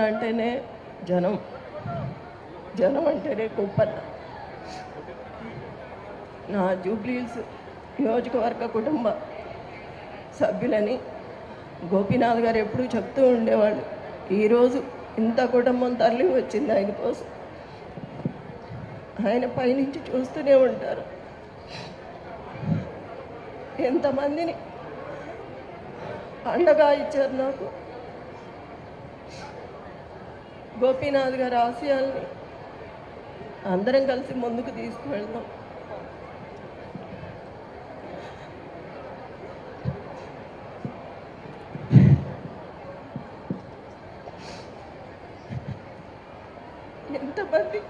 అంటేనే జనం, జనం అంటేనే గొప్పన్న. నా జూబ్లీహిల్స్ నియోజకవర్గ కుటుంబ సభ్యులని గోపీనాథ్ గారు ఎప్పుడూ చెప్తూ ఉండేవాళ్ళు. ఈరోజు ఇంత కుటుంబం తరలి వచ్చింది ఆయన కోసం. ఆయన పైనుంచి చూస్తూనే ఉంటారు. ఎంతమందిని అండగా ఇచ్చారు నాకు. గోపీనాథ్ గారి ఆశయాల్ని అందరం కలిసి ముందుకు తీసుకువెళ్దాం. ఎంతమంది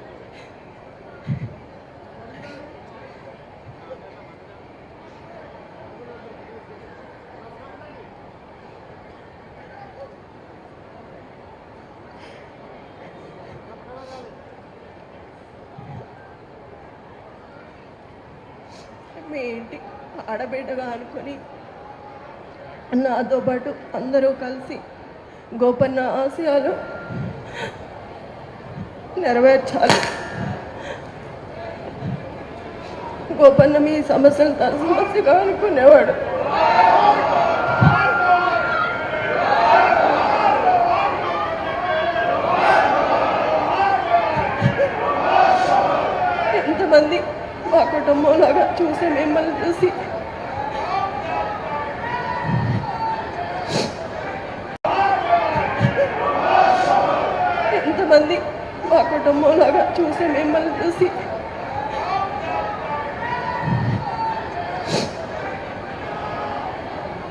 మీ ఇంటి ఆడబిడ్డగా అనుకొని నాతో పాటు అందరూ కలిసి గోపన్న ఆశయాలు నెరవేర్చాలి. గోపన్న మీ సమస్యలు తన సమస్యగా అనుకునేవాడు. ఎంతమంది మా కుటుంబంలాగా చూసి మిమ్మల్ని చూసి ఎంతమంది మా కుటుంబంలాగా చూసి మిమ్మల్ని చూసి